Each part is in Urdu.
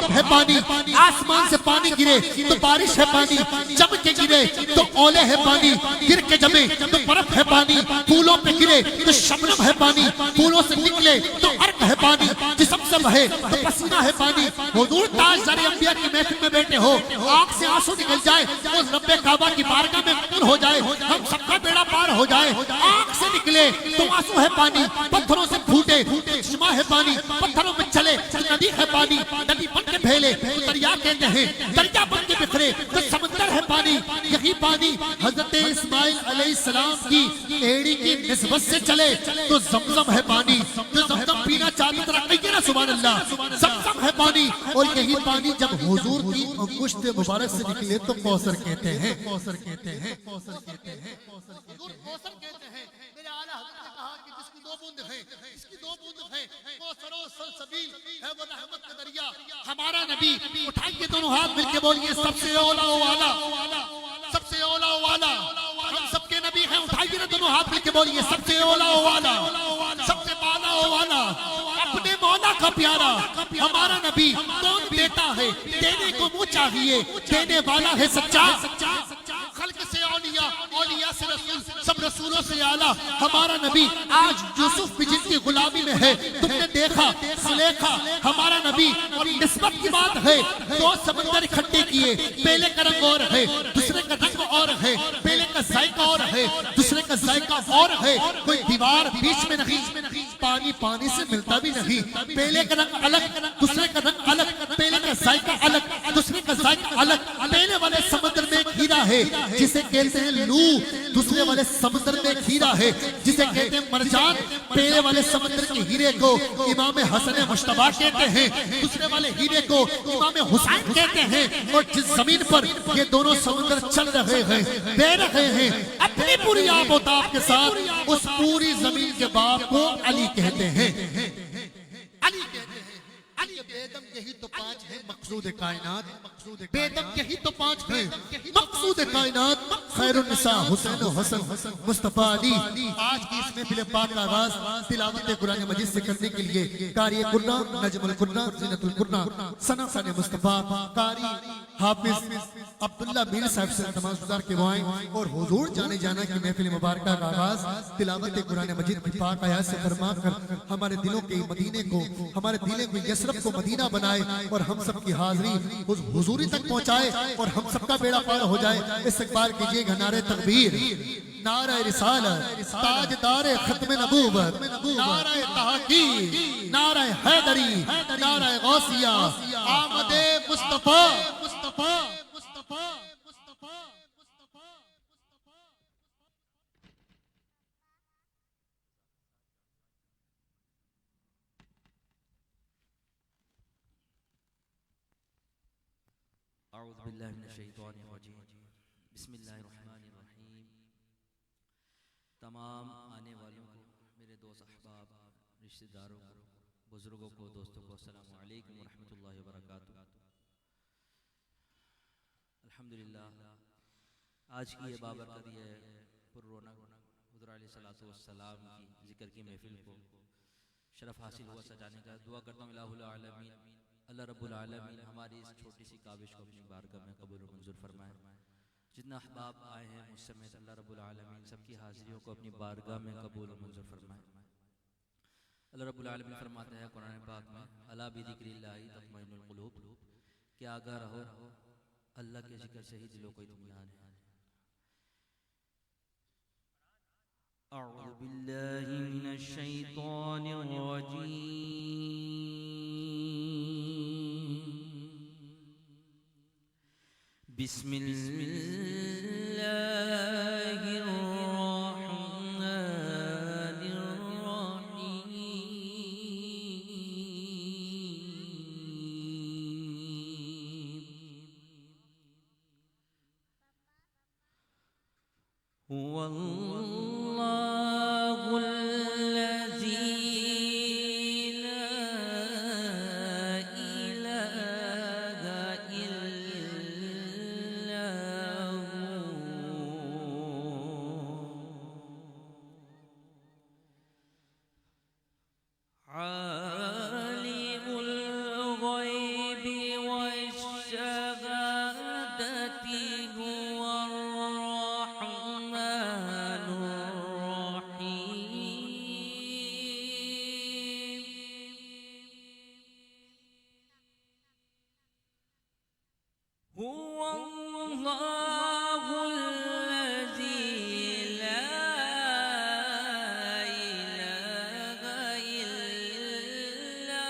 بھاپ ہے پانی، آسمان سے پانی گرے تو بارش ہے پانی، جم کے گرے تو اولے ہے پانی، گر کے جمے تو برف ہے پانی، پھولوں پہ گرے تو شبنم ہے پانی، پھولوں سے نکلے تو عرق ہے پانی، جسم سے بہے تو پسینہ ہے پانی۔ حضور تاجدار انبیاء کی محفل میں بیٹھے ہو، آنکھ سے آنسو نکل جائے، اس رب کعبہ کی بارگاہ میں قبول ہو جائے، ہم سب کا بیڑا پار ہو جائے۔ آنکھ سے نکلے تو آنسو ہے پانی، پتھروں سے پھوٹے تو چشمہ ہے پانی، پتھروں میں چلے تو ندی ہے پانی، ندی بن کے پھیلے تو دریا کہتے ہیں، دریا بن کے بکھرے تو سمندر ہے پانی۔ یہی پانی حضرت اسماعیل علیہ السلام کی ایڑی کی نسبت سے چلے تو زمزم ہے پانی، جو زمزم پینا چاہتا تو رکھئیے نا سبحان اللہ، زمزم ہے پانی۔ اور یہی پانی جب حضور کی انگشت مبارک سے نکلے تو کوثر کہتے ہیں، کوثر کہتے ہیں، کوثر کہتے ہیں، حضور کوثر کہتے ہیں۔ میرے اعلیٰ حضرت نے کہا کہ جس کی دو بوند ہے، جس کی دو بوند ہے، کوثر و سلسبیل ہے وہ رحمت کا دریا۔ ہمارا نبی، اٹھائیے دونوں ہاتھ مل کے بولیے سب سے اولا و اعلیٰ، سب سے اولا و اعلیٰ، ہم سب کے نبی ہیں، اٹھائیے نا دونوں ہاتھ مل کے بولیے سب سے اولا و اعلیٰ، سب سے بالا و اعلیٰ، اپنے مولا کا پیارا ہمارا نبی کون دیتا ہے، دینے کو منہ چاہیے، دینے والا ہے سچا، خلق سے اولیاء، اولیاء سے رسول، سب رسولوں سے اعلیٰ ہمارا نبی۔ آج یوسف بھی جن کی غلامی میں ہے، تم نے دیکھا سلیخا ہمارا نبی، اور نسبت کی بات ہے، دو سمندر اکٹھے کیے، پہلے کا رنگ اور ہے، دوسرے کا رنگ اور ہے، پہلے کا ذائقہ اور ہے، دوسرے کا ذائقہ اور ہے، کوئی دیوار بیچ میں نہیں، پانی پانی سے ملتا بھی نہیں، پہلے کا رنگ الگ، دوسرے کا رنگ الگ، پہلے کا ذائقہ الگ، دوسرے کا ذائقہ الگ، پہلے والے سمندر میں ایک ہیرا ہے جسے کہتے ہیں لو، دوسرے والے سمندر میں ایک ہیرا ہے جسے کہتے ہیں مرجان، پہلے والے سمندر کے ہیرے کو امام حسن مجتبیٰ کہتے ہیں، دوسرے والے ہیرے کو امام حسین کہتے ہیں، اور جس زمین پر یہ دونوں سمندر چل رہے ہیں، بہ رہے ہیں اپنی پوری آب و تاب کے ساتھ، اس پوری زمین کے باپ کو علی کہتے ہیں، علی کہتے ہیں، علی بیدم یہی تو پانچ ہے مقصود کائنات، بیدم یہی تو پانچ ہے مقصود کائنات، خیر النساء حسین و حسن مصطفیٰ علی۔ آج کی اس محفل پاک کا آغاز تلاوت قرآن مجید سے کرنے کے لیے قاری قرآن، نجم القرآن، زینت القرآن، ثنا ثنا مصطفیٰ، قاری حافظ عبداللہ میر صاحب سے تمام گزار کے وائیں، اور حضور جانے جانا کی محفل مبارکہ کا آغاز تلاوت قرآن مجید کی پاک آیات سے فرما کر ہمارے دلوں کے مدینے کو، ہمارے دلوں کو یسرب کو مدینہ بنائے، اور ہم سب کی حاضری حضوری تک پہنچائے، اور ہم سب کا بیڑا پار ہو جائے۔ استقبال کیجئے گا نعرہ تکبیر، نعرہ رسالت، تاجدار ختم نبوت، نعرہ تحقیق، نعرہ حیدری، نعرہ غوثیہ، آمد مصطفیٰ، مصطفیٰ، مصطفیٰ، مصطفیٰ۔ اعوذ باللہ من الشیطان الرجیم، بسم اللہ الرحمن الرحیم۔ تمام آنے والوں کو، میرے دوست احباب، رشتہ داروں کو، بزرگوں کو، دوستوں کو السلام علیکم ورحمۃ اللہ وبرکاتہ۔ الحمدللہ آج کی یہ بابرکت، یہ پر رونق حضور علیہ الصلوۃ والسلام کی ذکر کی محفل کو شرف حاصل ہوا سجانے کا۔ دعا کرتا ہوں الہ العالمین، اللہ رب العالمین ہماری اس چھوٹی سی کاوش کو اپنی بارگاہ میں قبول و منظور فرمائے۔ جتنا احباب آئے ہیں مجھ سمیت، اللہ رب العالمین سب کی حاضریوں کو اپنی بارگاہ میں قبول و منظور فرمائے۔ اللہ رب العالمین فرماتے ہیں قرآن پاک میں، الا بذکر اللہ تطمئن القلوب، کہ آگاہ رہو اللہ کے ذکر سے ہی دلوں کو اطمینان ہے۔ اعوذ باللہ من الشیطان الرجیم، بسم اللہ الرحمن الرحیم۔ هو اللہ الذی لا الہ الا هو الله الذي لا إله إلا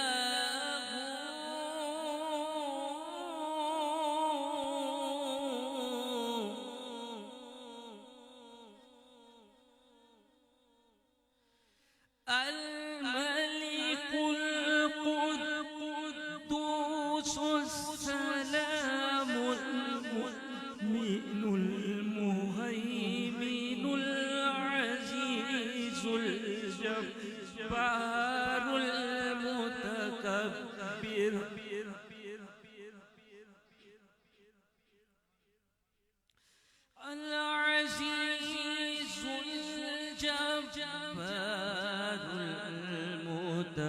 هو الملك القدوس السلام المؤمن المهيمن العزيز الجبار المتكبر العزيز الجبار المتكبر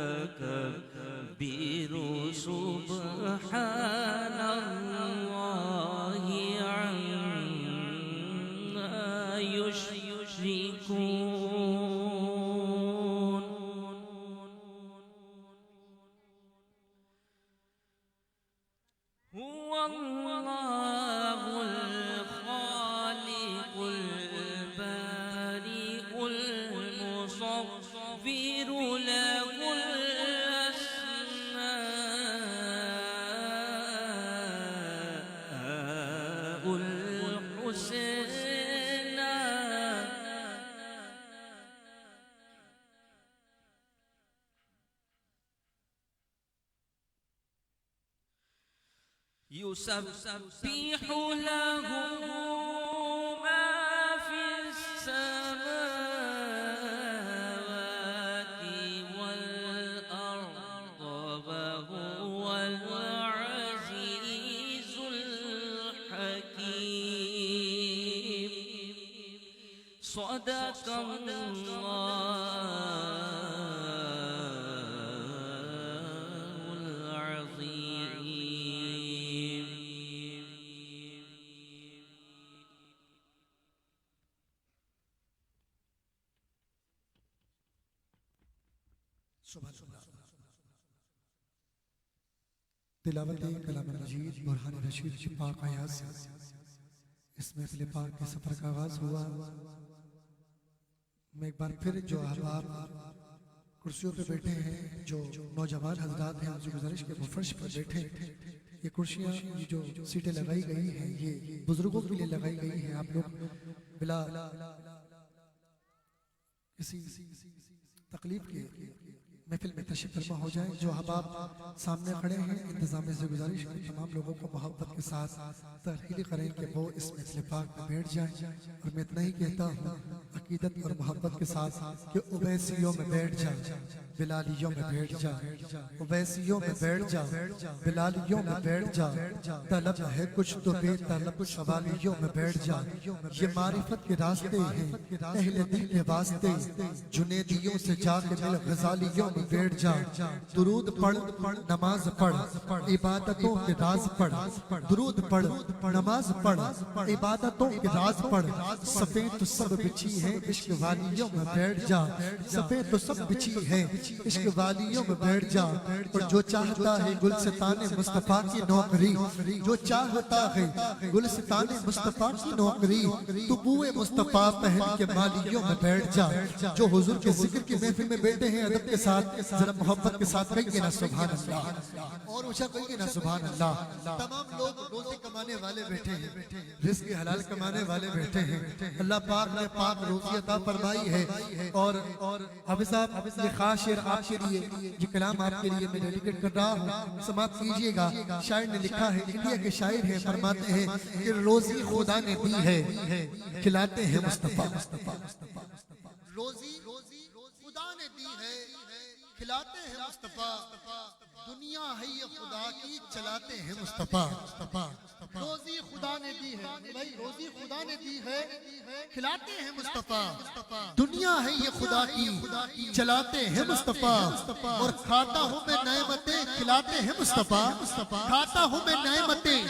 سبحان الله عما يشركون هو الله الخالق البارئ المصور له الأسماء الحسنى يسبح له ما في السماوات والأرض وهو العزيز الحكيم صدق الله العظيم. سبحان اللہ. تلاوت کلام مجید برہان رشید کی پاک آیات سے اس محفل پاک کے سفر کا آغاز ہوا. میں ایک بار پھر جو احباب کرسیوں پہ بیٹھے ہیں، جو نوجوان حضرات ہیں، جو گزارش کے فرش پر بیٹھے، یہ کرسیاں جو سیٹیں لگائی گئی ہیں یہ بزرگوں کے لیے لگائی گئی ہیں. آپ لوگ بلا کسی تکلیف کے محفل میں تشریف فرما ہو جائیں. جو احباب سامنے کھڑے ہیں انتظامیہ سے گزارش کریں تمام لوگوں کو محبت کے ساتھ ترغیب کریں کہ وہ اس محفل پاک میں بیٹھ جائیں. اور میں اتنا ہی کہتا ہوں عقیدت اور محبت کے ساتھ کہ اویسیوں میں بیٹھ جائیں، بلالیوں میں بیٹھ جائیں، اویسیوں میں بیٹھ جائیں، بلالیوں میں بیٹھ جائیں. طلب ہے کچھ تو بے طلب شوالیوں میں بیٹھ جائیں. یہ معرفت کے راستے ہیں اہل دل کے واسطے، جنیدیوں سے جا کے مل غزالیوں میں بیٹھ جا. درود پڑھ نماز پڑھ عبادتوں کے راز پڑھ، درود پڑھ نماز پڑھ عبادتوں کے راز پڑھ. سفید تو سب بچی ہے عشق والیوں میں بیٹھ جا، سفید تو سب بچی ہے عشق والیوں میں بیٹھ جا. اور جو چاہتا ہے گلستان مصطفیٰ کی نوکری، جو چاہتا ہے گلستان مصطفیٰ کی نوکری، تو بوئے مصطفیٰ پہن کے مالیوں میں بیٹھ جا. جو حضور کے ذکر کی محفل میں بیٹھے ہیں ادب کے ساتھ ذرا محبت کے ساتھ کہیے نا سبحان اللہ، اور اونچا کہیے نا سبحان اللہ. تمام لوگ روزی کمانے والے بیٹھے ہیں، رزق حلال کمانے والے بیٹھے ہیں. اللہ پاک نے پاک روزی عطا فرمائی ہے. اور حافظ صاحب یہ خاص شعر آپ کے لیے، یہ کلام آپ کے لیے میں ڈیڈیکیٹ کر رہا ہوں، سماعت کیجئے گا. شاعر نے لکھا ہے، انڈیا کے شاعر ہیں، فرماتے ہیں کہ روزی خدا نے دی ہے کھلاتے ہیں مصطفیٰ. روزی خدا نے دی ہے کھلاتے ہیں مصطفیٰ. دنیا ہے یہ خدا کی چلاتے ہیں مصطفیٰ. روزی خدا نے دی ہے بھائی، روزی خدا نے دی ہے کھلاتے ہیں مصطفیٰ. دنیا ہے یہ خدا کی چلاتے ہیں مصطفیٰ. اور کھاتا ہوں میں نعمتیں کھلاتے ہیں مصطفیٰ. کھاتا ہوں میں نعمتیں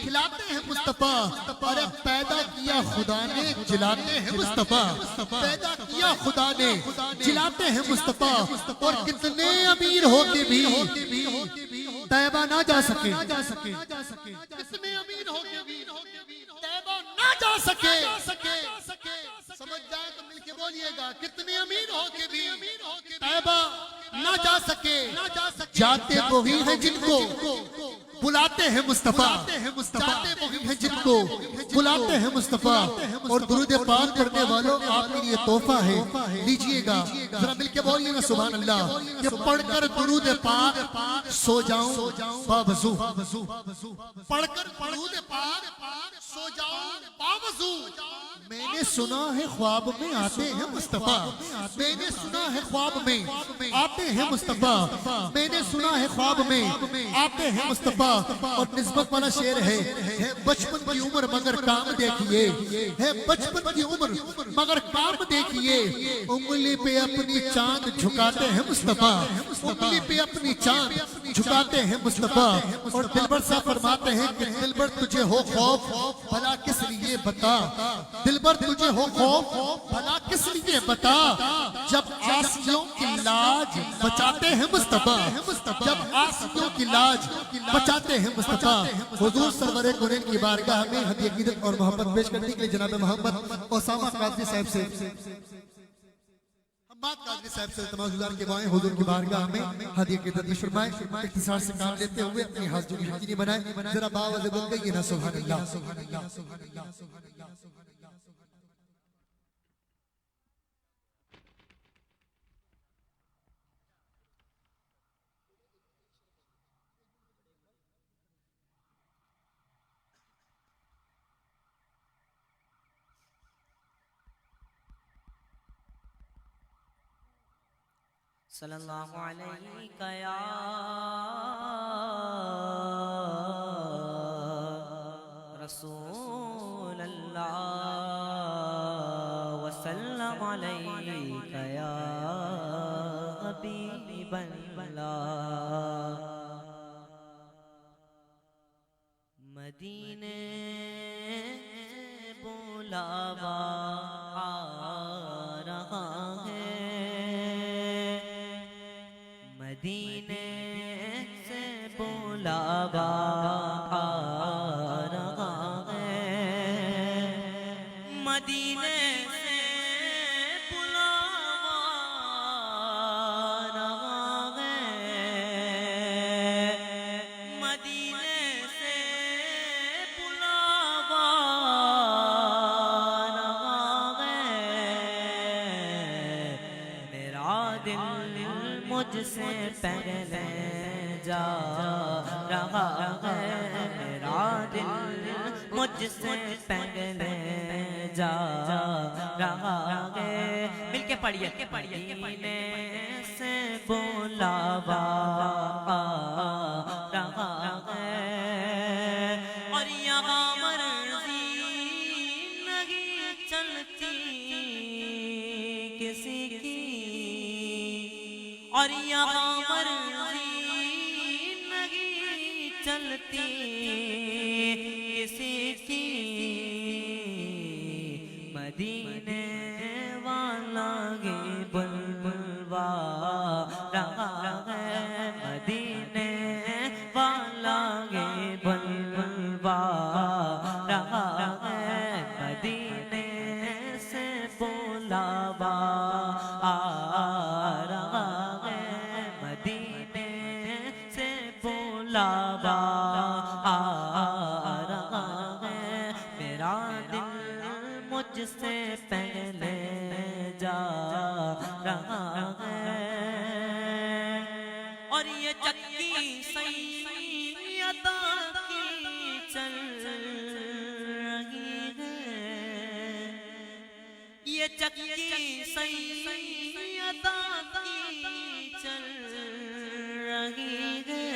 کھلاتے ہیں مصطفیٰ. ارے پیدا کیا خدا نے جلاتے ہیں مصطفیٰ. پیدا کیا خدا نے جلاتے ہیں مصطفیٰ. اور کتنے امیر ہو کے بھی طیبہ نہ جا سکے، کتنے امیر جا سکے سمجھ جائے تو مل کے بولیے گا کتنے امین ہو کے بھی طیبہ نہ جا سکے جاتے وہی ہیں جن کو بلاتے ہیں مصطفیٰ جاتے وہی ہیں جن کو بلاتے ہیں مصطفیٰ اور درود پاک کرنے والوں آپ کے لیے تحفہ ہے لیجئے گا ذرا مل کے بولیے گا سبحان اللہ کہ پڑھ کر درود پاک سو جاؤں باوضو پڑھ کر درود پاک سو جاؤں باوضو میں نے سنا ہے خواب میں آتے ہیں مصطفیٰ میں نے سنا ہے خواب میں آتے ہیں مصطفیٰ میں نے سنا ہے خواب میں آتے ہیں مصطفیٰ اور نسبت والا شعر ہے بچپن کی عمر مگر کام دیکھیے ہے بچپن کی عمر مگر کام دیکھیے انگلی پہ اپنی چاند جھکاتے ہیں مصطفیٰ انگلی پہ اپنی چاند جھکاتے ہیں مصطفیٰ اور دلبر صاحب فرماتے ہیں کہ دلبر تجھے ہو خوف بھلا کس لیے بتا دلبر تجھے ہو خوف بھلا کس لیے بتا جب آسیوں کی لاج بچاتے ہیں مصطفیٰ جب آسیوں کی لاج بچاتے ہیں مصطفیٰ حضور سرور کونین کی بارگاہ میں ہدیہ عقیدت اور محبت پیش کرنے کے لیے جناب محمد اسامہ قادری صاحب سے حماد قادری صاحب سے تمام گزار کے بائیں حضور کی بارگاہ میں ہدیہ عقیدت پیش فرمائیں اختصار سے کام لیتے ہوئے اپنی ہاتھ جوڑی یقینی بنائیں ذرا باوض بول گئی نا سبحان اللہ سبحان اللہ سبحان اللہ سبحان اللہ سبحان اللہ صلی اللہ علیہ یا رسول اللہ وسلم علیہ یا حبیب اللہ مدینے بلاوا آ رہا ہے مدینے سے بلاوا آ رہا ہے مدینے سے بلاوا آ رہا ہے مدینے سے بلاوا آ رہا ہے میرا دل مجھ سے پہلے جا رہا ہے میرا دل مجھ سے پہلے جا رہا ہے مل کے پڑھیے مدینے سے بلاوا آ رہا ہے اور یہاں مرضی نہیں چلتی کسی کی اور یہاں مرضی نہیں چلتی کسی کی مدینے والا گی بلبلوا رہا ہے مدینے والا گی بلبلوا رہا ہے مدینے سے بلاوا آ رہا ہے مدینے سے بلاوا آ رہا ہے میرا دل مجھ سے پہلے جا رہا ہے اور یہ چکی سیدہ کی چل رہی ہے یہ چکی سیدہ کی چل رہی ہے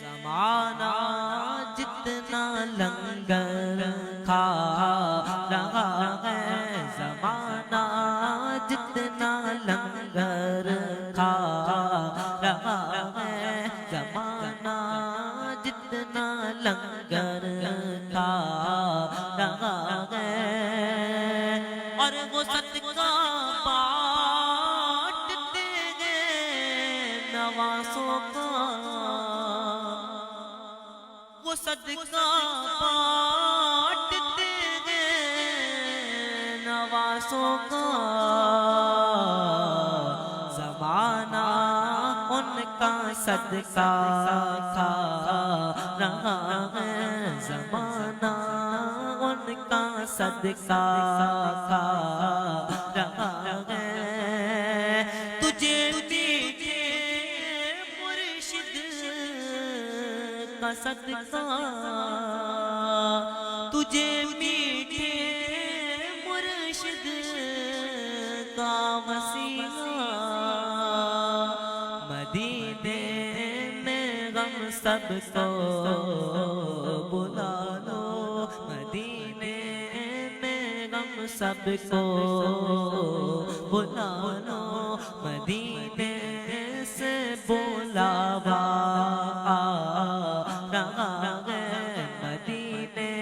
زمانہ جتنا لنگر کھا رہا ہے زمانہ جتنا لنگر کھا رہا ہے زمانہ جتنا لنگر کھا رہا ہے اور وہ صدقہ بانٹتے ہیں نوازوں کا وہ صدقہ بانٹ نوازوں کا زمانہ ان کا صدقہ کھا رہا ہے، زمانہ ان کا صدقہ کھا رہا ہے۔ تجھے میٹھے مرشد کا صدقہ، تجھے میٹھے مرشد کا وسیلہ، مدینے میں غم سب کو بلا لو، مدینے میں غم سب کو بلا لو، مدینے سے بلاوا آ رہا ہے، مدینے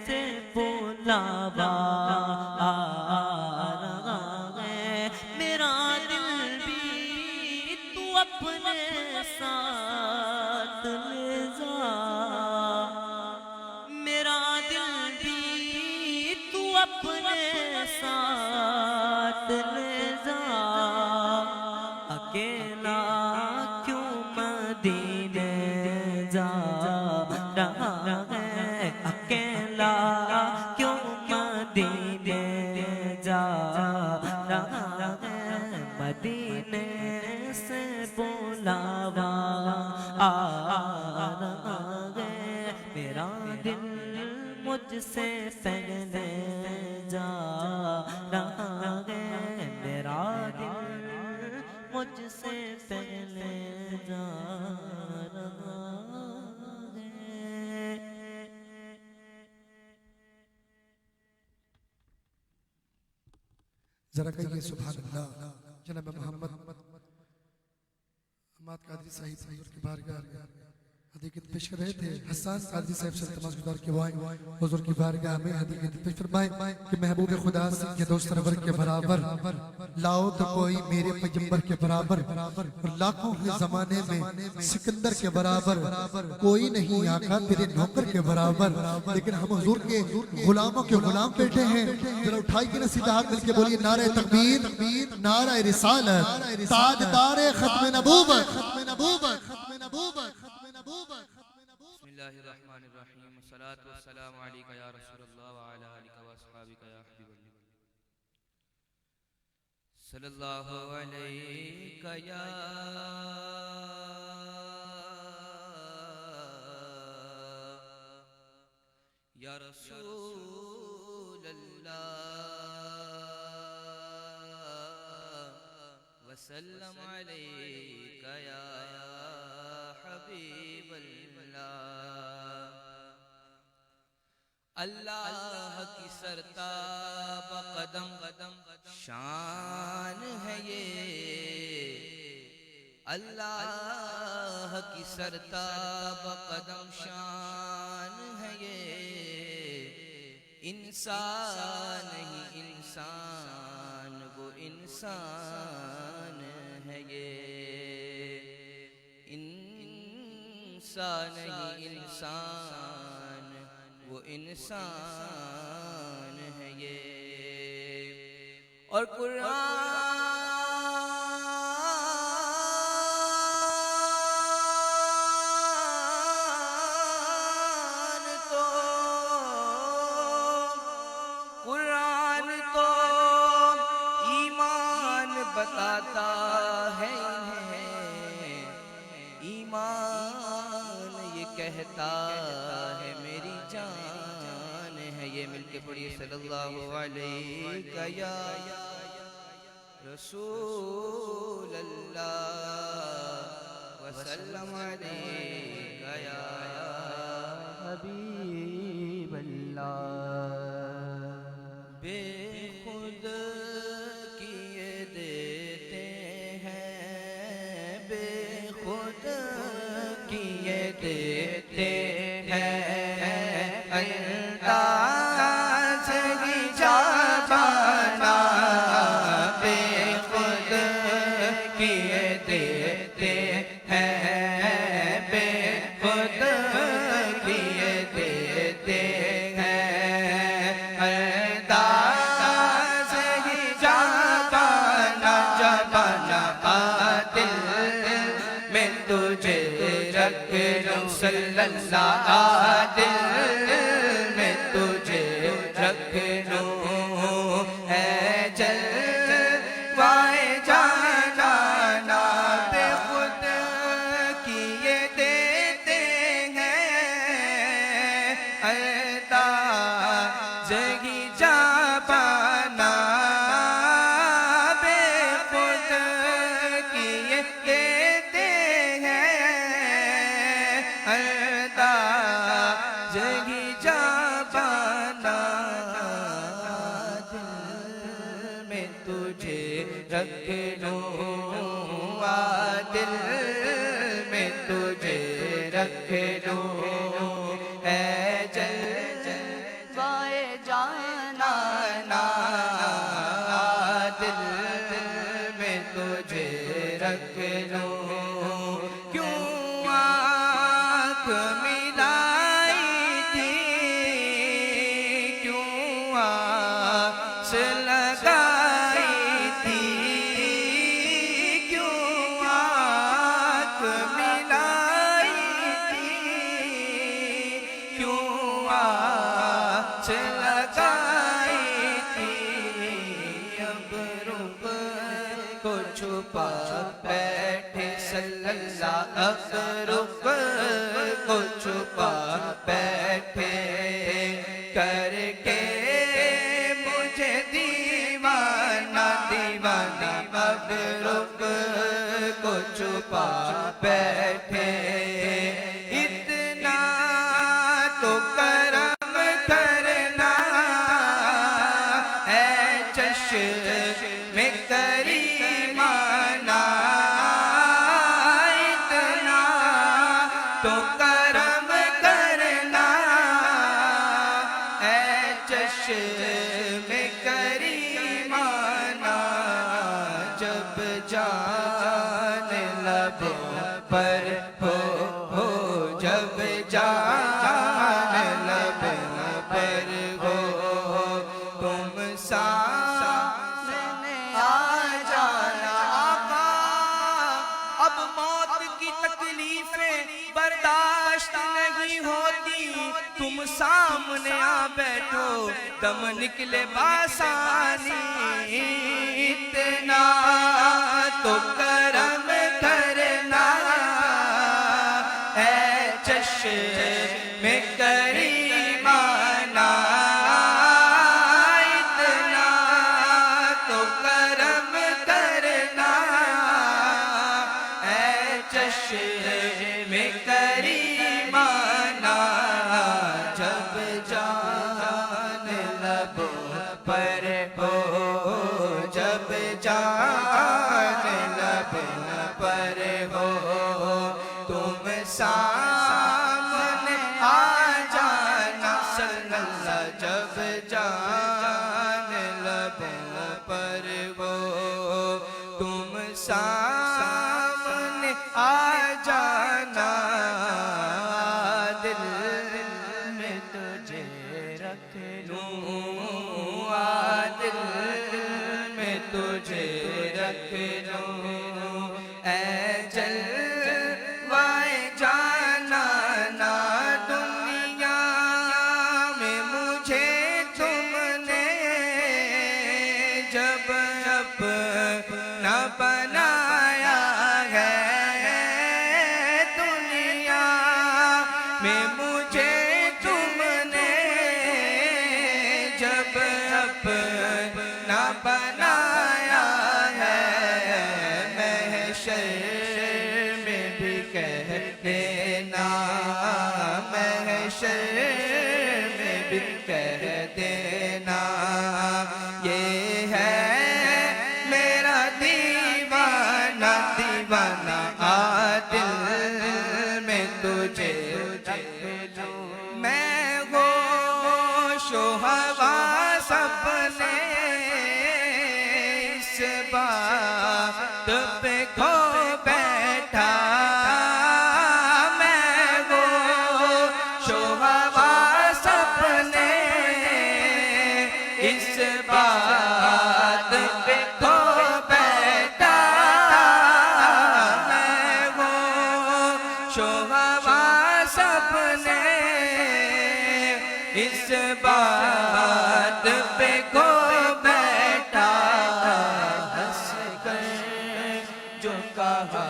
سے بلاوا آ رہا ہے۔ میرا دل بھی تو اپنے ساتھ لے جا، میرا دل بھی تو اپنے ساتھ لے جا، اکیلا کیوں مدینے جا رہا ہے، اکیلا کیوں مدینے جا رہا ہے، مدینے سے بلاوا آ رہا ہے۔ میرا دل مجھ سے پہلے جا رہا ہے، میرا دل مجھ سے پہلے جا رہا ہے۔ ذرا کہیے سبحان اللہ۔ جناب محمد حماد قادری صاحب حضور کی بارگاہ ہدیت پیش کر رہے تھے، حسان قادری صاحب سے التماس گزار کے وہ آئے حضور کی بارگاہ میں ہدیت پیش فرمائیں کہ محبوب خدا کے دوست رور کے برابر لاؤ تو کوئی میرے پیغمبر کے برابر، اور لاکھوں کے زمانے میں سکندر کے برابر کوئی نہیں آقا تیرے نوکر کے برابر، لیکن ہم حضور کے غلاموں کے غلام بیٹھے ہیں۔ ذرا اٹھائی کے نصیحت ہاتھ مل کے بولیے نعرہ تکبیر، نعرہ رسالت، تاجدار ختم نبوت، ختم نبوت، ختم نبوت۔ بسم اللہ الرحمن الرحیم، والصلاة والسلام علیکہ یا رسول اللہ وعلی آلہ واصحابہ یا حبیب اللہ، صلی اللہ علیکہ یا رسول اللہ، وسلم علیکہ یا حبیب اللہ۔ اللہ کی سرتاب قدم شان ہے یہ، اللہ کی سرتاب قدم شان ہے یہ، انسان نہیں انسان وہ انسان ہے یہ، انسان نہیں انسان وہ انسان ہے یہ۔ اور قرآن تو ایمان بتاتا ہے انہیں، ایمان یہ کہتا ہے میری جان ہے یہ۔ مل کے پڑھیے صلی اللہ علیہ یا رسول اللہ، وسلم علیہ یا حبیب اللہ۔ بے خود کیے دیتے ہیں، بے خود کیے دیتے ہیں، انداز ہی جابانا، بے خود کیے دیتے ہیں، بے خود کیے دیتے ہیں، انداز لوں صلی اللہ دل میں تجھے رکھ لوں اے جلوائے جانا نام خود کیے دیتے ہیں انداز ہی جا پانا بے خود کیے دیتے ہیں انداز ہی جا پانا دل میں تجھے رکھ لوں دل میں تجھے رکھ لوں اے جلوائے جانا دل میں تجھے رکھ لوں کیوں آنکھ ملائی تھی کیوں آس لگائی تھی کیوں آنکھ ملائی تھی کیوں آس لگائی تھی اب رب کو چھپا بیٹھے صلی اللہ اب رب کو چھپا بیٹھے کر کے مجھے دیوانہ دیوانہ اب رب کو چھپا بیٹھے اتنا تو کرم کرنا اے چشم کریمانہ اتنا تو کرم کرنا اے چشم کریمانہ جب جان لبوں پر ہو جب جان لبوں پر ہو تم سامنے آ جانا آقا اب موت کی تکلیفیں برداشت نہیں ہوتی تم سامنے آ بیٹھو دم نکلے بآسانی اتنا تو کرم کرنا اے چشم کریمانہ اتنا تو کرم کرنا اے چشم کریمانہ جب جان لبوں پر ہو جب جان لبوں پر ہو تم سامنے آ جانا صلی اللہ جب جان لبوں پر ہو تم سامنے آ جانا دل میں تجھے رکھ لوں دل میں تجھے رکھ لوں اے جلوائے جانا نا دنیا میں مجھے تم نے جب اپنا بنایا ہے دنیا میں مجھے تم نے جب اپنا بنایا ہے محشر میں بھی کہہ دینا محشر میں بھی کہہ دینا یہ ہے میرا دیوانہ دیوانہ دل میں تجھے میں ہوش و حواس اپنے اس بات پہ کھو بیٹھا میں ہوش و حواس اپنے اس بات پہ کھو بیٹھا میں ہوش و حواس سپنے اس بات پہ کھو بیٹھا ہنس کر جو کہا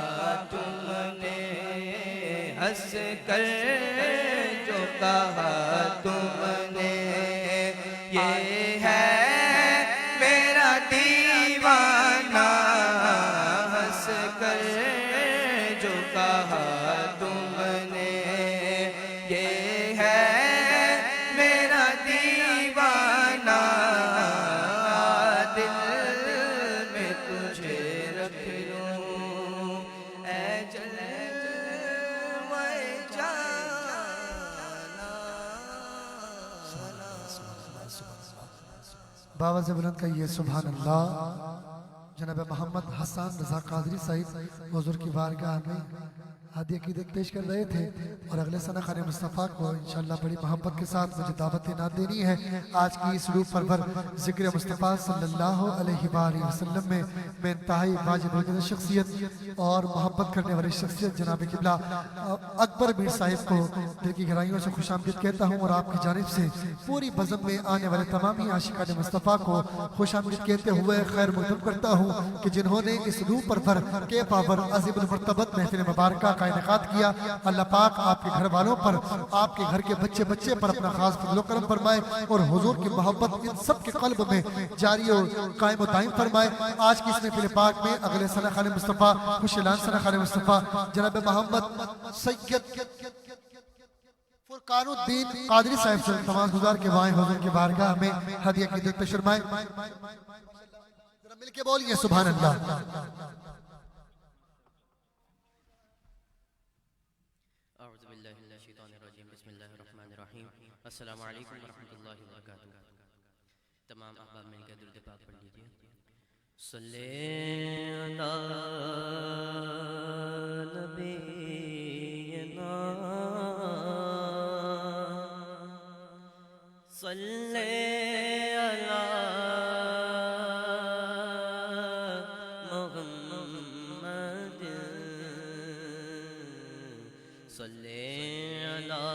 تم نے ہنس کر جو کہا تم نے یہ ہے میرا دیوانہ ہنس کر جو کہا تم نے یہ ہے میرا دیوانہ دل میں تجھے رکھ لوں اے جلوہ جانا باواز بلند کہیے سبحان اللہ۔ جناب محمد حسان رضا قادری صاحب حضور کی بارگاہ میں ہدیہ عقیدت پیش کر رہے تھے اور اگلے سنہ خانہ مصطفیٰ کو انشاءاللہ بڑی محبت کے ساتھ مجھے دعوت نعت دینی ہے۔ آج کی اس روح پرور ذکر مصطفیٰ صلی اللہ علیہ وآلہ وسلم میں انتہائی واجب وجود شخصیت اور محبت کرنے والی شخصیت جناب قبلہ اکبر میر صاحب کو دل کی گہرائیوں سے خوش آمدید کہتا ہوں اور آپ کی جانب سے پوری بزم میں آنے والے تمامی عاشقان مصطفیٰ کو خوش آمدید کہتے ہوئے خیر مقدم کرتا ہوں کہ جنہوں نے اس روح پرور کے پاور عظیم المرتبت محفل مبارکہ کا انعقاد کیا۔ اللہ پاک آپ کے گھر والوں پر، آپ کے گھر کے بچے بچے پر اپنا خاص فضل و کرم فرمائے اور حضور کی محبت ان سب کے قلب میں جاری اور قائم و دائم فرمائے۔ آج کی اس محفل پاک میں اگلے سنہ خانہ مصطفیٰ خوش اعلان سنہ خانہ مصطفیٰ جناب محمد سید فرقان الدین قادری صاحب سے تمام گزار کے وائیں حضور کی بارگاہ میں ہدیہ عقیدت پیش فرمائے۔ ذرا مل کے بولیے سبحان اللہ۔ اعوذ باللہ من الشیطان الرجیم بسم اللہ الرحمن الرحیم السلام علیکم ورحمۃ اللہ وبرکاتہ۔ تمام احباب مل کے درود پاک پڑھ لیجئے۔ صلی علی نبینا صلی علی محمد صلی علی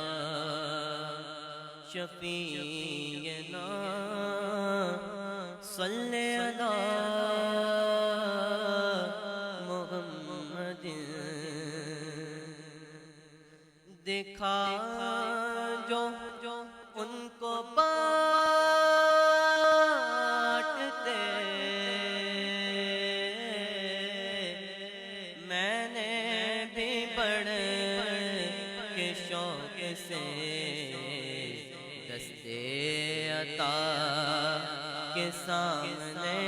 شفیعنا صلی علی محمد دیکھا جو ان کو بانٹتے میں نے بھی بڑھ کے شوق سے دستے عطا کے سامنے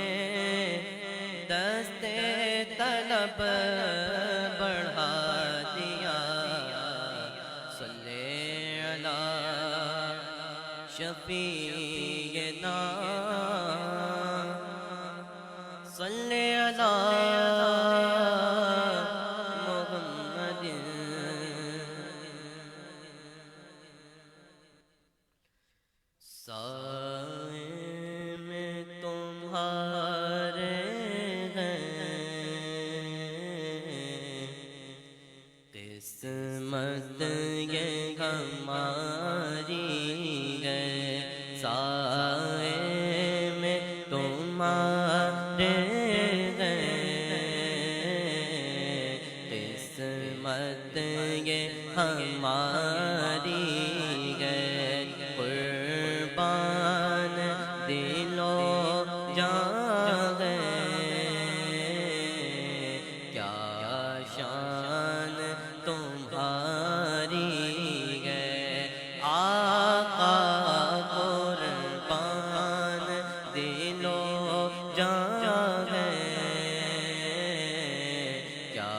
دستے طلب بڑھا دیا صلی علی شفیعنا صلی علی محمد سائے میں تمہارے ہیں قسمت یہ ہماری ہے سائے میں تمہارے ہیں قسمت یہ ہماری ہے قربان دل و جان ہے کیا شان تمہاری ہے آقا قربان دل و جان ہے کیا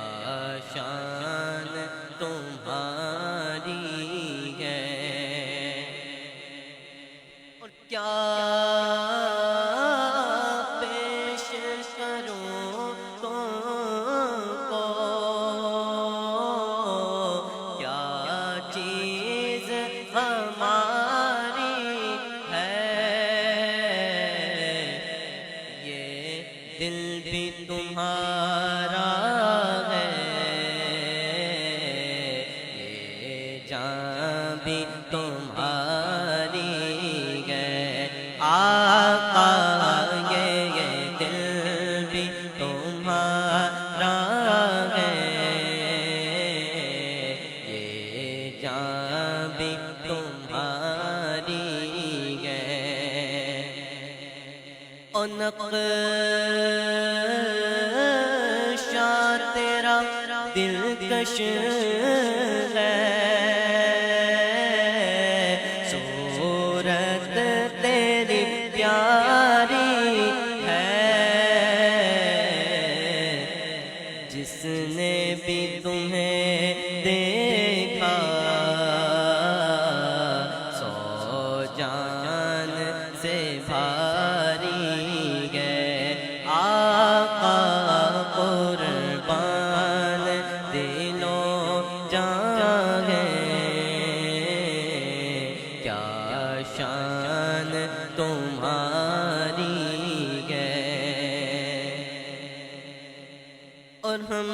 شان تمہاری ہے اور کیا پیش کروں تم کو کیا چیز ہماری ہے یہ دل بھی تمہارا ہے یہ جان بھی تمہاری ہے آقا، یہ دل بھی تمہارا ہے، یہ جان بھی تمہاری ہے۔ اور نقشہ تیرا دلکش ہے، صورت تیری پیاری ہے، جس نے بھی تمہیں دیکھا سو جان سے بھاری ہے آقا قربان دلوں جان ہے، کیا شان تمہاری ہے۔ اور ہم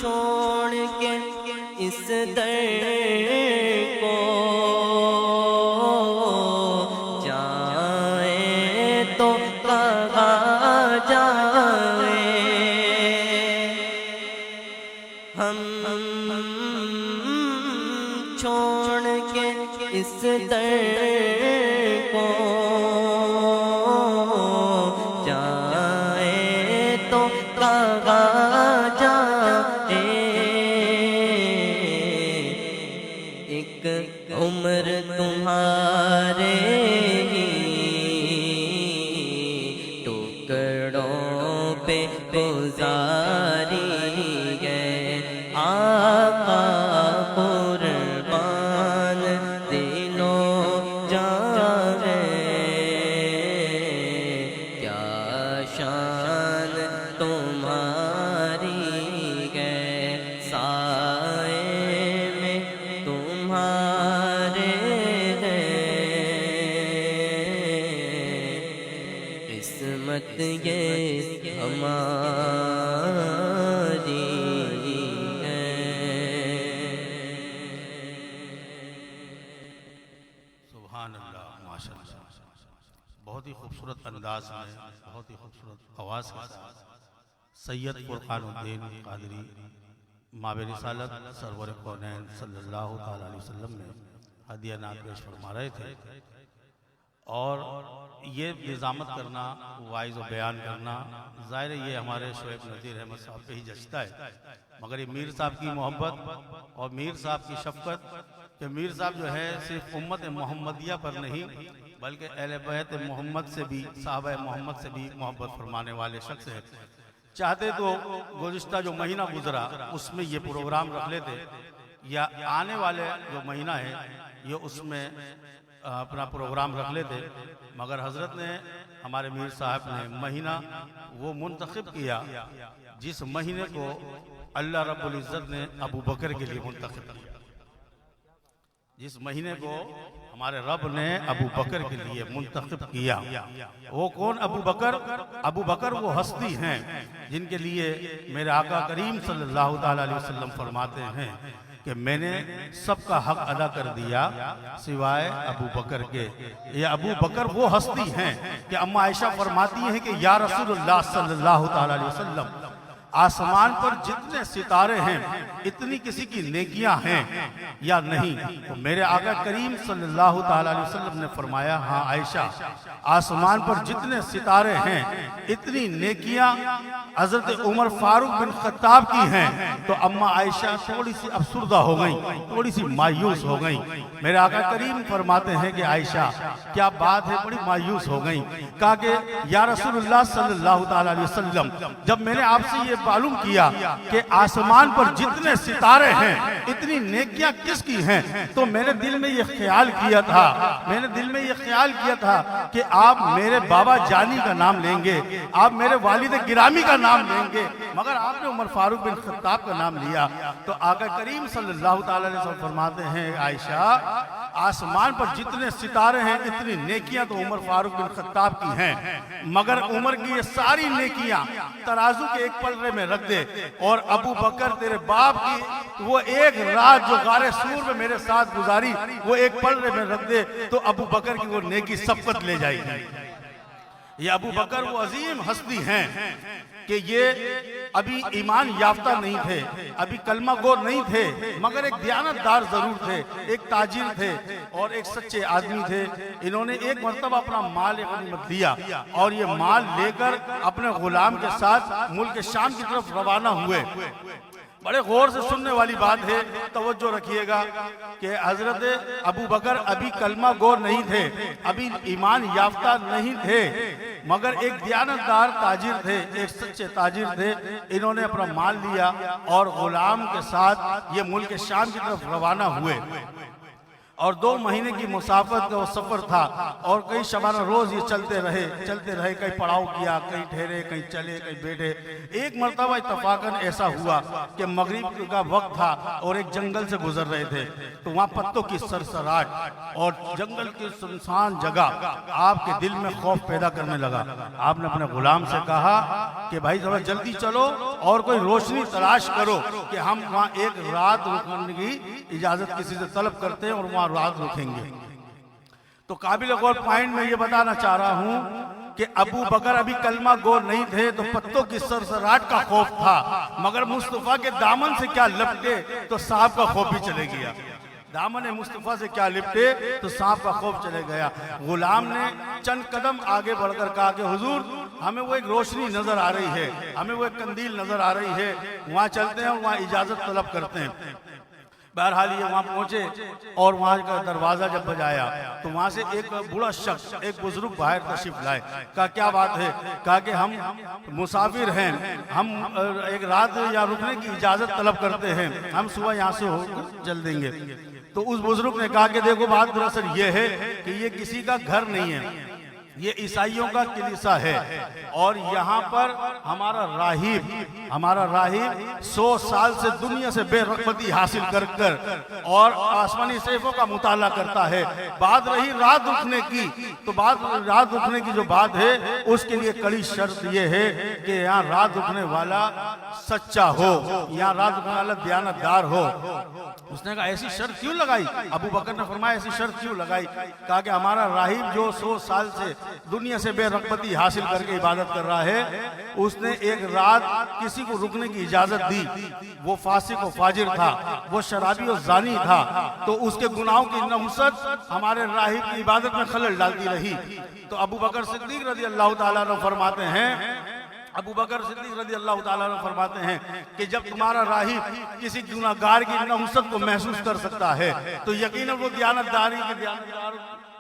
چھوڑ کے اس در کو جائیں تو کہاں جائیں، ہم چھوڑ کے اس در کو جائیں تو کہاں جائیں، ایک عمر تمہارے ہی ٹکڑوں پہ گزاری ہے آقا قربان دلوں جان ہے، کیا شان تمہاری ہے، سائے میں تمہارے ہیں، قسمت یہ ہماری ہے۔ سبحان اللہ، ماشاء اللہ، بہت ہی خوبصورت انداز میں، بہت ہی خوبصورت آواز کے ساتھ سید فرقان الدین قادری ماب رسالت سرور کونین صلی اللہ تعالیٰ علیہ وسلم نے ہدیہ نعت پیش فرما رہے تھے، اور یہ نظامت کرنا، وائز و بیان کرنا، ظاہر ہے یہ ہمارے شعیب نذیر احمد صاحب پہ ہی جچتا ہے، مگر یہ میر صاحب کی محبت اور میر صاحب کی شفقت، کہ میر صاحب جو ہے صرف امت محمدیہ پر نہیں بلکہ اہل بیت محمد سے بھی، صحابہ محمد سے بھی محبت فرمانے والے شخص ہیں۔ چاہتے تو گزشتہ جو مہینہ گزرا اس میں یہ پروگرام رکھ لیتے، یا آنے والے جو مہینہ ہے یہ اس میں اپنا پروگرام رکھ لیتے، مگر حضرت نے، ہمارے میر صاحب نے مہینہ وہ منتخب کیا جس مہینے کو اللہ رب العزت نے ابو بکر کے لیے منتخب کیا، جس مہینے کو ہمارے رب نے ابو بکر کے لیے منتخب کیا۔ وہ کون ابو بکر؟ ابو بکر وہ ہستی ہیں جن کے لیے میرے آقا کریم صلی اللہ تعالیٰ علیہ وسلم فرماتے ہیں کہ میں نے سب کا حق ادا کر دیا سوائے ابو بکر کے۔ یہ ابو بکر وہ ہستی ہیں کہ اما عائشہ فرماتی ہیں کہ یا رسول اللہ صلی اللہ تعالیٰ علیہ وسلم، آسمان پر جتنے ستارے ہیں اتنی کسی کی نیکیاں ہیں یا نہیں؟ تو میرے آقا کریم صلی اللہ تعالیٰ علیہ وسلم نے فرمایا ہاں عائشہ، آسمان پر جتنے ستارے ہیں اتنی نیکیاں حضرت عمر فاروق بن خطاب کی ہیں۔ تو اما عائشہ تھوڑی سی افسردہ ہو گئیں، تھوڑی سی مایوس ہو گئیں۔ میرے آقا کریم فرماتے ہیں کہ عائشہ کیا بات ہے، بڑی مایوس ہو گئیں۔ کہا کہ یا رسول اللہ صلی اللہ تعالیٰ علیہ وسلم، جب میں نے آپ سے یہ معلوم کیا کہ آسمان پر جتنے ستارے ہیں اتنی نیکیاں کس کی ہیں، تو میں نے دل میں یہ خیال کیا تھا کہ آپ میرے بابا جانی کا نام لیں گے، آپ میرے والد گرامی کا نام لیں گے، مگر آپ نے عمر فاروق بن خطاب کا نام لیا۔ تو آقا کریم صلی اللہ تعالیٰ علیہ وسلم فرماتے ہیں عائشہ آسمان پر جتنے ستارے ہیں اتنی نیکیاں تو عمر فاروق بن خطاب کی ہیں، مگر عمر کی یہ ساری نیکیاں ترازو کے ایک پلڑے میں رکھ دے، اور ابو بکر تیرے باپ کی وہ ایک رات جو غار سور میں میرے ساتھ گزاری وہ ایک پلڑے میں رکھ دے تو ابو بکر کی وہ نیکی سبقت لے جائے گی۔ یہ ابو بکر وہ عظیم ہستی ہیں کہ یہ ابھی ایمان یافتہ نہیں تھے، ابھی کلمہ گو نہیں تھے، مگر ایک دیانتدار ضرور تھے، ایک تاجر تھے اور ایک سچے آدمی تھے۔ انہوں نے ایک مرتبہ اپنا مال غنیمت دیا اور یہ مال لے کر اپنے غلام کے ساتھ ملک شام کی طرف روانہ ہوئے۔ بڑے غور سے سننے والی بات ہے، توجہ رکھیے گا کہ حضرت ابو بکر ابھی کلمہ گو نہیں تھے، ابھی ایمان یافتہ نہیں تھے، مگر ایک دیانتدار تاجر تھے، ایک سچے تاجر تھے۔ انہوں نے اپنا مال لیا اور غلام کے ساتھ یہ ملک شام کی طرف روانہ ہوئے، اور 2 مہینے کی مسافت کا وہ سفر تھا، اور کئی شبانہ روز یہ چلتے رہے، کہیں پڑاؤ کیا، کہیں ٹھہرے، کہیں چلے، کہیں بیٹھے۔ ایک مرتبہ اتفاقاً ایسا ہوا کہ مغرب کا وقت تھا اور ایک جنگل سے گزر رہے تھے، تو وہاں پتوں کی سرسراہٹ اور جنگل کی سنسان جگہ آپ کے دل میں خوف پیدا کرنے لگا۔ آپ نے اپنے غلام سے کہا کہ بھائی تھوڑا جلدی چلو اور کوئی روشنی تلاش کرو کہ ہم وہاں ایک رات رکنے کی اجازت کسی سے طلب کرتے ہیں اور وہاں رات رکھیں گے۔ تو قابل غور پوائنٹ میں یہ بتانا چاہ رہا ہوں کہ ابو بکر ابھی کلمہ گو نہیں تھے تو پتوں کی سرسراہٹ کا خوف تھا، مگر مصطفیٰ کے دامن سے کیا لپٹے تو سانپ کا خوف بھی چلے گیا۔ دامن مصطفیٰ سے کیا لپٹے تو سانپ کا خوف چلے گیا۔ غلام نے چند قدم آگے بڑھ کر کہا کہ حضور ہمیں وہ ایک روشنی نظر آ رہی ہے، ہمیں وہ ایک قندیل نظر آ رہی ہے، وہاں چلتے ہیں اور وہاں اجازت طلب کرتے ہیں۔ بہرحال یہ وہاں پہنچے اور وہاں کا دروازہ جب بجایا تو وہاں سے ایک بوڑھا شخص، ایک بزرگ باہر تشریف لائے۔ کہا کیا بات ہے؟ کہا کہ ہم مسافر ہیں، ہم ایک رات یہاں رکنے کی اجازت طلب کرتے ہیں، ہم صبح یہاں سے ہو چل دیں گے۔ تو اس بزرگ نے کہا کہ دیکھو بات دراصل یہ ہے کہ یہ کسی کا گھر نہیں ہے، یہ عیسائیوں کا کلیسا ہے، اور یہاں پر ہمارا راہب 100 سال سے دنیا سے بے رغبتی حاصل کر کر اور آسمانی صحیفوں کا مطالعہ کرتا ہے۔ بات رہی رات رکنے کی، تو رات رکنے کی جو بات ہے اس کے لیے کڑی شرط یہ ہے کہ یہاں رات رکنے والا سچا ہو، یہاں رات رکنے والا دیانتدار ہو۔ اس نے کہا ایسی شرط کیوں لگائی؟ ابو بکر نے فرمایا ایسی شرط کیوں لگائی؟ کہا کہ ہمارا راہب جو 100 سال سے دنیا سے بے رغبتی حاصل کر کے عبادت کر رہا ہے، اس نے ایک رات کسی کو رکنے کی اجازت دی، وہ فاسق و فاجر تھا، وہ شرابی و زانی تھا، تو اس کے گناہوں کی نحوست ہمارے راہب کی عبادت میں خلل ڈالتی رہی۔ تو ابو بکر صدیق رضی اللہ تعالیٰ عنہ فرماتے ہیں کہ جب تمہارا راہب کسی گناہگار کی نحوست کو محسوس کر سکتا ہے تو یقیناً وہ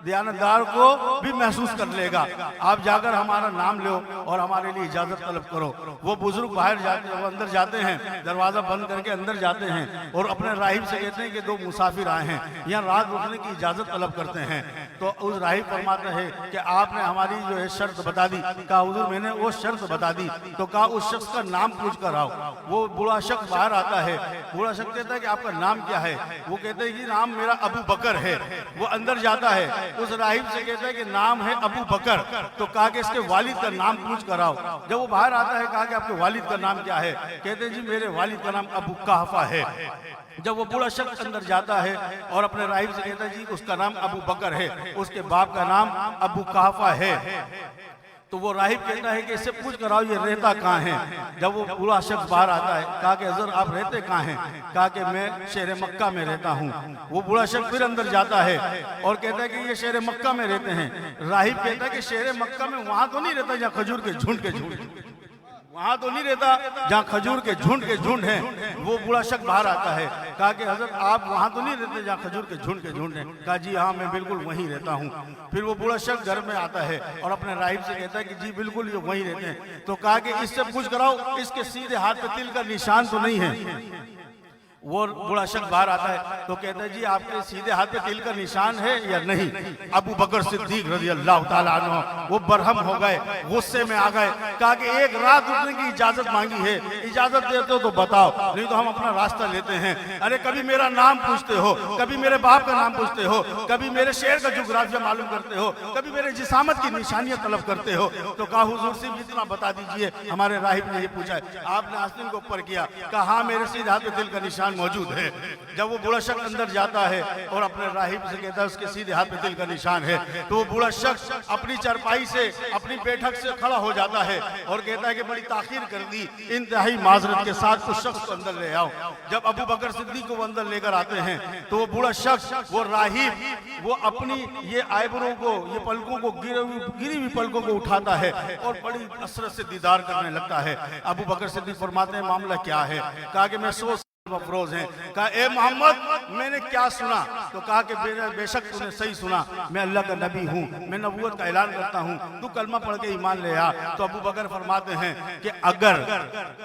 دیانتدار کو بھی محسوس کر لے گا۔ آپ جا کر ہمارا نام لو اور ہمارے لیے اجازت طلب کرو۔ وہ بزرگ باہر جاتے ہیں، وہ اندر جاتے ہیں، دروازہ بند کر کے اندر جاتے ہیں اور اپنے راہب سے کہتے ہیں کہ 2 مسافر آئے ہیں، یہاں رات رکنے کی اجازت طلب کرتے ہیں۔ تو اس راہب فرماتا ہے کہ آپ نے ہماری جو ہے شرط بتا دی۔ کہا حضور میں نے وہ شرط بتا دی۔ تو کہا اس شخص کا نام پوچھ کر آؤ۔ وہ بوڑھا شخص باہر آتا ہے، بوڑھا شخص کہتا ہے کہ آپ کا نام کیا ہے؟ وہ کہتے ہیں کہ نام میرا ابو بکر ہے۔ وہ اندر جاتا ہے، اس راہب سے کہتا ہے کہ نام ہے ابو بکر۔ تو کہا کہ اس کے والد کا نام پوچھ کر آؤ۔ جب وہ باہر آتا ہے کہا کہ آپ کے والد کا نام کیا ہے؟ کہتے ہیں جی میرے والد کا نام ابو قحافہ ہے۔ جب وہ بوڑھا شخص اندر جاتا ہے اور اپنے راہب سے کہتا ہے جی اس کا نام ابو بکر ہے، اس کے باپ کا نام ابو قحافہ ہے، تو وہ راہب کہتا ہے کہ اس سے پوچھ کر آؤ یہ رہتا کہاں ہے؟ جب وہ بوڑھا شخص باہر آتا ہے کہا کہ حضرت آپ رہتے کہاں ہیں؟ کہا کہ میں شہر مکہ میں رہتا ہوں۔ وہ بوڑھا شخص پھر اندر جاتا ہے اور کہتا ہے کہ یہ شہر مکہ میں رہتے ہیں۔ راہب کہتا ہے کہ شہر مکہ میں وہاں تو نہیں رہتا جہاں کھجور کے جھنڈ وہاں تو نہیں رہتا جہاں کھجور کے جھنڈ ہیں۔ وہ بوڑھا شخص باہر آتا ہے، کہا کہ حضرت آپ وہاں تو نہیں رہتے جہاں کھجور کے جھنڈ ہیں؟ کہا جی ہاں میں بالکل وہیں رہتا ہوں۔ پھر وہ بوڑھا شخص گھر میں آتا ہے اور اپنے راہب سے کہتا ہے کہ جی بالکل یہ وہیں رہتے ہیں۔ تو کہا کہ اس سے پوچھ کراؤ اس کے سیدھے ہاتھ پہ تل کا نشان تو نہیں ہے؟ وہ بوڑھا شخص باہر آتا ہے تو کہتا ہے جی آپ کے سیدھے ہاتھ پہ تل کا نشان ہے یا نہیں؟ ابو بکر صدیق رضی اللہ تعالیٰ عنہ وہ برہم ہو گئے، غصے میں آ گئے، کہا کہ ایک رات رکنے کی اجازت مانگی ہے، اجازت دیتے ہو تو بتاؤ، نہیں تو ہم اپنا راستہ لیتے ہیں۔ ارے کبھی میرا نام پوچھتے ہو، کبھی میرے باپ کا نام پوچھتے ہو، کبھی میرے شہر کا جغرافیہ معلوم کرتے ہو، کبھی میرے جسامت کی نشانیاں طلب کرتے ہو۔ تو کہا حضور صرف اتنا بتا دیجئے، ہمارے راہب نے یہ پوچھا ہے۔ آپ نے آستین کو اوپر کیا، کہا ہاں میرے سیدھے ہاتھ پہ تل کا نشان موجود ہے۔ جب وہ بوڑھا شخص اندر جاتا ہے اور اپنے راہب سے کہتا ہے اس کے سیدھے ہاتھ پہ تل کا نشان ہے، تو وہ بوڑھا شخص اپنی چرپائی سے، اپنی بیٹھک سے کھڑا ہو جاتا ہے اور کہتا ہے کہ بڑی تاخیر کر دی، انتہائی معذرت کے ساتھ اس شخص کو اندر لے آؤ۔ جب ابو بکر صدیق کو وہ اندر لے کر آتے ہیں تو وہ بوڑھا شخص، وہ راہب، وہ اپنی یہ آئیبرو کو، یہ پلکوں کو، گری ہوئی پلکوں کو اٹھاتا ہے اور بڑی حسرت سے دیدار کرنے لگتا ہے۔ ابو بکر صدیق فرماتے ہیں معاملہ کیا ہے؟ کہا کہ میں سوچ افروز ہیں۔ کہا اے محمد میں نے کیا سنا؟ تو کہا کہ بے شک تو نے صحیح سنا، میں اللہ کا نبی ہوں، میں نبوت کا اعلان کرتا ہوں، تو کلمہ پڑھ کے ایمان لے آ۔ تو ابو بکر فرماتے ہیں کہ اگر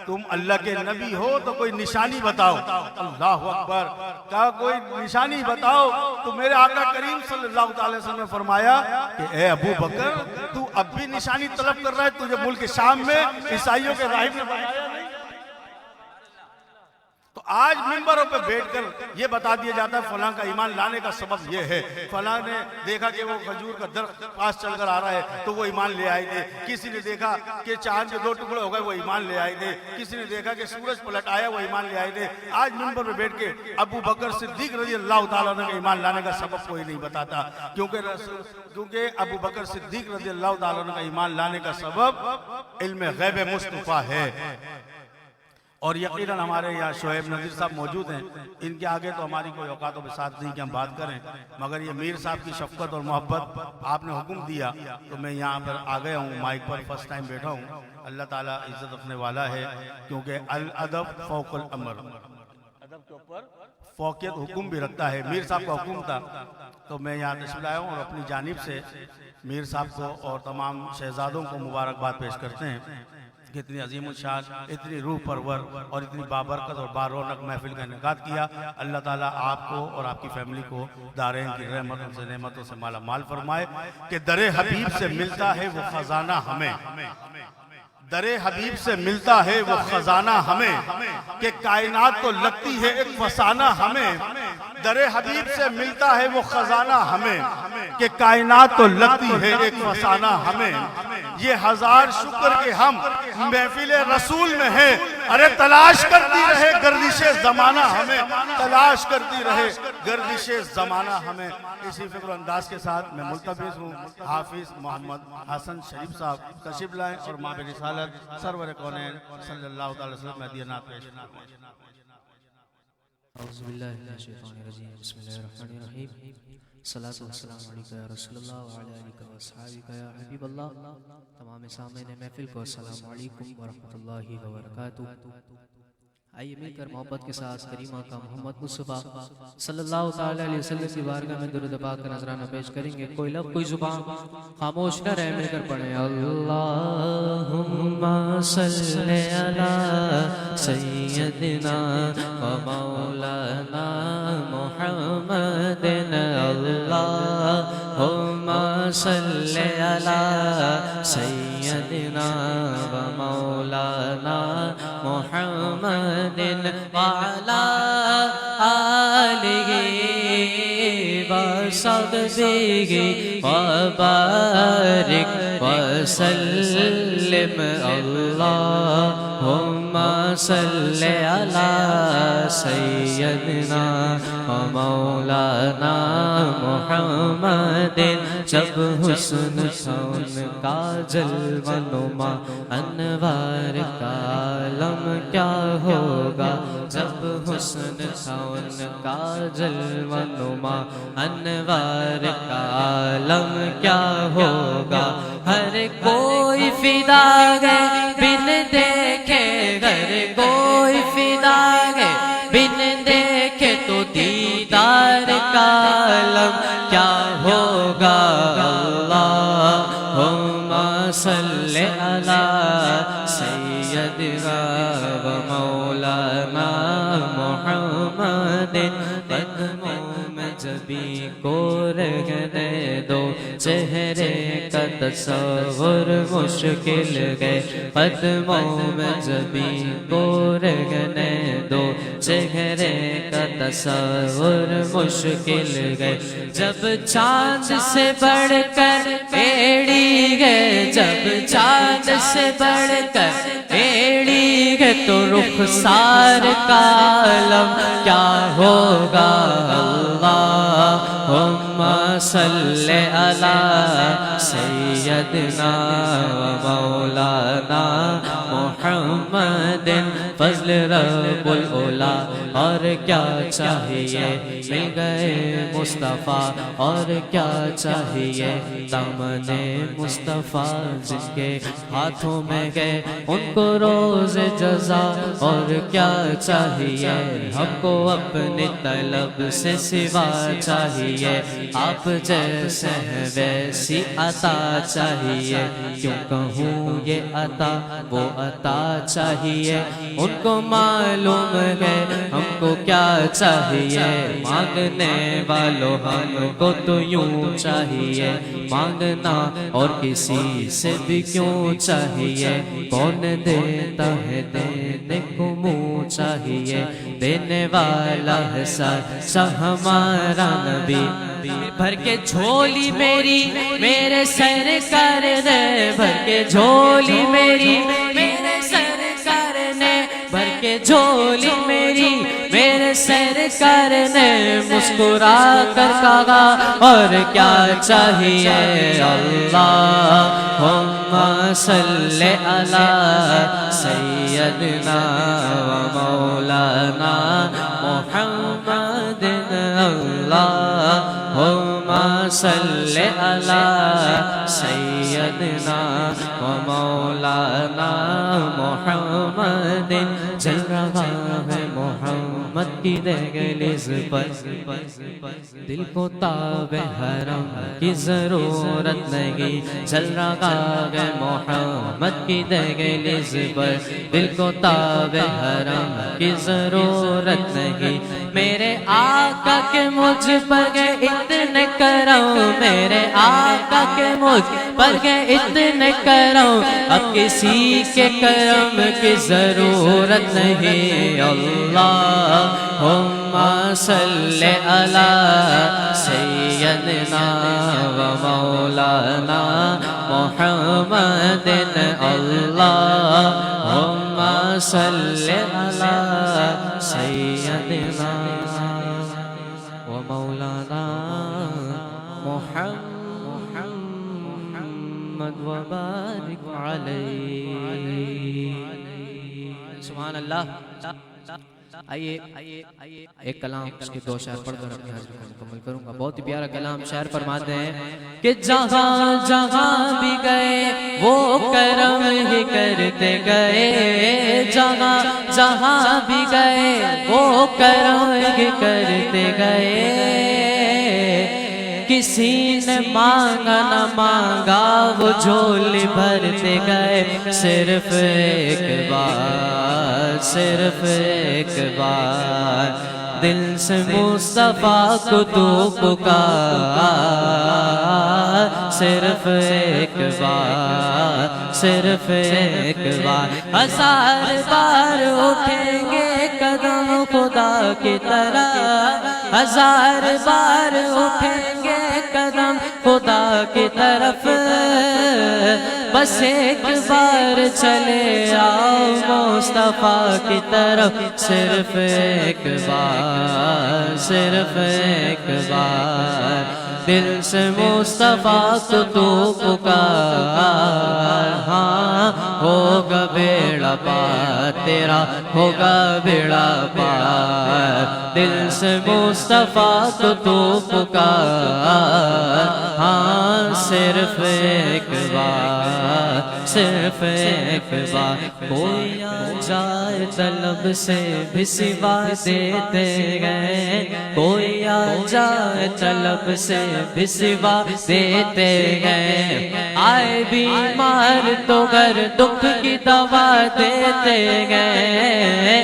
تم اللہ کے نبی ہو تو کوئی نشانی بتاؤ۔ اللہ اکبر! کہا کوئی نشانی بتاؤ۔ تو میرے آقا کریم صلی اللہ علیہ وسلم نے فرمایا کہ اے ابو بکر تو اب بھی نشانی طلب کر رہا ہے؟ تجھے ملک شام میں عیسائیوں کے راہب نے بتایا نہیں؟ تو آج ممبروں پہ بیٹھ کر یہ بتا دیا جاتا ہے فلاں کا ایمان لانے کا سبب یہ ہے، فلاں نے دیکھا کہ وہ کھجور کا درخت پاس چل کر آ رہا ہے تو وہ ایمان لے آئے تھے، کسی نے دیکھا کہ چاند کے 2 ٹکڑے ہو گئے وہ ایمان لے آئے تھے، کسی نے دیکھا کہ سورج پلٹ آیا وہ ایمان لے آئے تھے۔ آج ممبر پہ بیٹھ کے ابو بکر صدیق رضی اللہ تعالیٰ عنہ کے ایمان لانے کا سبب کوئی نہیں بتاتا، کیونکہ ابو بکر صدیق رضی اللہ تعالیٰ عنہ کا ایمان لانے کا سبب علم غیب مصطفیٰ ہے۔ اور یقیناً ہمارے یہاں شعیب نذیر صاحب موجود ہیں، ان کے آگے تو ہماری کوئی اوقات و بساط نہیں کہ ہم بات کریں، مگر یہ میر صاحب کی شفقت اور محبت آپ نے حکم دیا تو میں یہاں پر آ گیا ہوں، مائک پر فرسٹ ٹائم بیٹھا ہوں۔ اللہ تعالیٰ عزت رکھنے والا ہے، کیونکہ الادب فوق الامر، ادب کے اوپر فوقیت حکم بھی رکھتا ہے۔ میر صاحب کا حکم تھا تو میں یہاں تشریف لایا ہوں اور اپنی جانب سے میر صاحب کو اور تمام شہزادوں کو مبارکباد پیش کرتے ہیں کہ اتنی عظیم الشان، اتنی روح پرور اور اتنی بابرکت اور بارونق محفل کا انعقاد کیا۔ اللہ تعالیٰ آپ کو اور آپ کی فیملی کو دارین کی رحمتوں سے، نعمتوں سے مالا مال فرمائے کہ در حبیب سے ملتا ہے وہ خزانہ ہمیں، در حبیب سے ملتا ہے وہ خزانہ ہمیں، کہ کائنات تو لگتی ہے ایک فسانہ ہمیں، در حبیب سے ملتا ہے وہ خزانہ ہمیں، کہ کائنات تو لگتی ہے ایک فسانہ ہمیں۔ یہ ہزار شکر کے ہم محفل رسول میں ہیں، ارے تلاش کرتی رہے گردش زمانہ ہمیں، تلاش کرتی رہے گردش زمانہ ہمیں۔ اسی فکر انداز کے ساتھ میں ملتمس ہوں حافظ محمد حسن شریف صاحب تشریف لائیں اور مابع رسالت سرور کونین صلی اللہ علیہ وسلم میں نعت پیش فرمائیں۔ اعوذ باللہ من الشیطان الرجیم، بسم اللہ الرحمن الرحیم، صلاۃ والسلام علیکہ یا رسول اللہ وعلی آلہ واصحابہ یا حبیب اللہ۔ تمام سامعین محفل کو السلام علیکم ورحمۃ اللہ وبرکاتہ۔ آئیے مل کر محبت کے ساتھ کریم آقا محمد مصطفیٰ صلی اللہ تعالیٰ علیہ وسلم کی بارگاہ میں درود پاک کا نذرانہ پیش کریں گے۔ کوئی لب کوئی زبان خاموش نہ رہے، مل کر پڑھیں اللہم صلی علی سیدنا و مولانا محمد، اللہم صلی علی سیدنا و مولانا محمد وعلا آلہ وصحبہ وبارک وسلم، اللہم صلی علی سیدنا و مولانا محمد۔ جب حسن تھا ان کا جلوہ نما، انوار کا عالم کیا ہوگا؟ جب حسن تھا ان کا جلوہ نما، انوار کا عالم کیا ہوگا؟ ہر کوئی فدا گئے بن دیکھے، ہر کوئی فدا گئے بن دیکھے، تو دیدار کا عالم کیا ہوگا؟ اللہم صلی علی سیدنا و مولانا محمد۔ قدموں میں جبیں کو رہنے دو چہرے کا تصور مشکل گئے قدموں میں جبیں کو رہنے دو چہرے کا تصور مشکل گئے جب چاند سے بڑھ کر ایڑی گئے جب چاند سے بڑھ کر ایڑی گئے تو رخسار کا عالم کیا ہوگا اللہم صلی علی سیدنا و مولانا محمد فضل رب العلا اور کیا چاہیے مل گئے مصطفیٰ اور کیا چاہیے دامن مصطفیٰ جن کے ہاتھوں میں گئے ان کو روز جزا اور کیا چاہیے ہم کو اپنی طلب سے سوا چاہیے آپ جیسے ہیں ویسی عطا چاہیے کیوں کہوں یہ عطا وہ عطا چاہیے ان کو معلوم ہے ہم کو کیا چاہیے مانگنے والوں ہم کو تو یوں چاہیے مانگنا اور کسی سے بھی کیوں چاہیے کون دیتا ہے دینے کو منہ چاہیے دینے والا ہے سچا ہمارا نبی بھر کے جھولی میری میرے سرکار نے بھر کے جھولی میری میرے سرکار نے بھر کے جھولی میری میرے سرکار نے مسکرا کر کہا اور کیا چاہیے اللہم صلی علی سیدنا و مولانا محمد اللہم صلی علی سیدنا و مولانا محمد جل رہا ہے محمد کی دہلیز پر دل کو تاب حرم کی ضرورت نہیں جل رہا ہے محمد کی دہلیز پر دل کو تاب حرم کی ضرورت نہیں میرے آقا کے مجھ پر گئے اتنے کرم میرے آقا کے مجھ پر گئے اتنے کرم اب کسی کے کرم کی ضرورت نہیں اللہم صلی علی سیدنا و مولانا محمد اللہم صلی علی سیدنا و مولانا محمد وبارک علیہ سبحان اللہ آئیے ایک کلام اس کے دو شعر پڑھ کر اپنی حاضری کو مکمل کروں گا بہت ہی پیارا کلام شعر فرماتے ہیں کہ جہاں جہاں بھی گئے وہ کرم ہی کرتے گئے جہاں جہاں بھی گئے وہ کرم ہی کرتے گئے کسی نے مانگا نہ مانگا وہ جھولی بھرتے گئے صرف ایک بار دل سے مصطفیٰ کو تو پکار صرف ایک بار ہزار بار اٹھیں گے قدم خدا کی طرح ہزار بار اٹھیں گے قدم خدا کی طرف بس ایک بار چلے آؤ مصطفیٰ کی طرف صرف ایک بار دل سے مصطفیٰ کو تو پکار ہاں ہوگا بیڑا پار تیرا ہوگا بیڑا پار دل سے مصطفیٰ کو تو پکار ہاں صرف ایک بار کوئی آ جائے طلب سے بھی سوا دیتے گئے کوئی آ جائے طلب سے بھی سوا دیتے گئے آئے بیمار تو گھر دکھ کی دوا دیتے گئے